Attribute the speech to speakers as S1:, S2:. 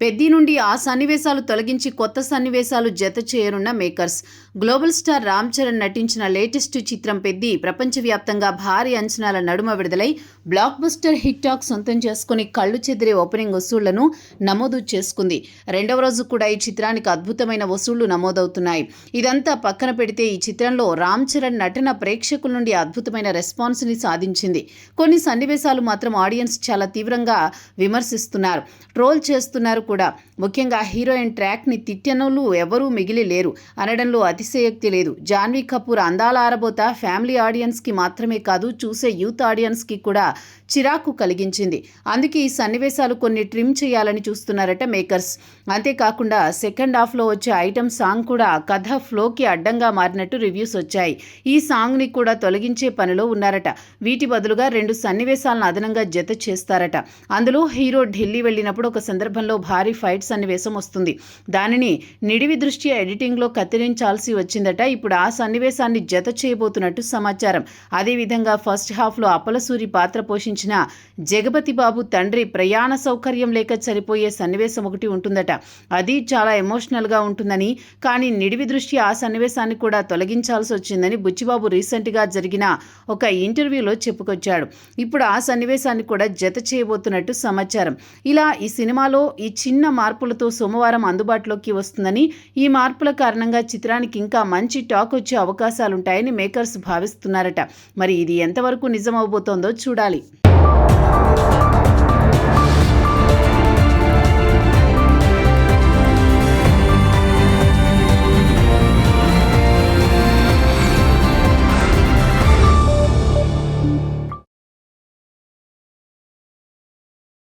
S1: పెద్ది నుండి ఆ సన్నివేశాలు తొలగించి కొత్త సన్నివేశాలు జత చేయనున్న makers. Global star Ram Charan నటించిన లేటెస్ట్ చిత్రం పెద్ది ప్రపంచవ్యాప్తంగా భారీ అంచనాల నడుమ విడుదలై బ్లాక్ బస్టర్ హిట్ టాక్ సొంతం చేసుకుని కళ్ళు చెదిరే ఓపెనింగ్ వసూళ్లను నమోదు చేసుకుంది. రెండవ రోజు కూడా ఈ చిత్రానికి అద్భుతమైన వసూళ్లు నమోదవుతున్నాయి. ఇదంతా పక్కన పెడితే ఈ చిత్రంలో రామ్ చరణ్ నటన ప్రేక్షకుల నుండి అద్భుతమైన రెస్పాన్స్ని సాధించింది. కొన్ని సన్నివేశాలు మాత్రం ఆడియన్స్ చాలా తీవ్రంగా విమర్శిస్తున్నారు, ట్రోల్ చేస్తున్నారు కూడా. ముఖ్యంగా హీరోయిన్ ట్రాక్ని తిట్టనోళ్ళు ఎవరూ మిగిలి లేరు అనడంలో అతిశయోక్తి లేదు. జాన్వీ కపూర్ అందాల ఆరబోత ఫ్యామిలీ ఆడియన్స్కి మాత్రమే కాదు, చూసే యూత్ ఆడియన్స్కి కూడా చిరాకు కలిగించింది. అందుకే ఈ సన్నివేశాలు కొన్ని ట్రిమ్ చేయాలని చూస్తున్నారట మేకర్స్. అంతేకాకుండా సెకండ్ హాఫ్లో వచ్చే ఐటమ్ సాంగ్ కూడా కథ ఫ్లోకి అడ్డంగా మారినట్టు రివ్యూస్ వచ్చాయి. ఈ సాంగ్ని కూడా తొలగించే పనిలో ఉన్నారట. వీటి బదులుగా 2 సన్నివేశాలను అదనంగా జత చేస్తారట. అందులో హీరో ఢిల్లీ వెళ్ళినప్పుడు ఒక సందర్భంలో భారీ ఫైట్ సన్నివేశం వస్తుంది. దానిని నిడివి దృష్ట్యా ఎడిటింగ్లో కత్తిరించాల్సి వచ్చిందట. ఇప్పుడు ఆ సన్నివేశాన్ని జత చేయబోతున్నట్టు సమాచారం. అదేవిధంగా ఫస్ట్ హాఫ్లో అప్పలసూరి పాత్ర పోషించిన జగపతి బాబు తండ్రి ప్రయాణ సౌకర్యం లేక చనిపోయే సన్నివేశం ఒకటి ఉంటుందట. అది చాలా ఎమోషనల్గా ఉంటుందని, కానీ నిడివి దృష్ట్యా ఆ సన్నివేశాన్ని కూడా తొలగించాల్సి వచ్చిందని బుచ్చిబాబు రీసెంట్గా జరిగిన ఒక ఇంటర్వ్యూలో చెప్పుకొచ్చాడు. ఇప్పుడు ఆ సన్నివేశాన్ని కూడా జత చేయబోతున్నట్టు సమాచారం. ఇలా ఈ సినిమాలో ఈ చిన్న మార్పులతో సోమవారం అందుబాటులోకి వస్తుందని, ఈ మార్పుల కారణంగా చిత్రానికి ఇంకా మంచి టాక్ వచ్చే అవకాశాలుంటాయని మేకర్స్ భావిస్తున్నారట. మరి ఇది ఎంతవరకు నిజం అవబోతోందో చూడాలి.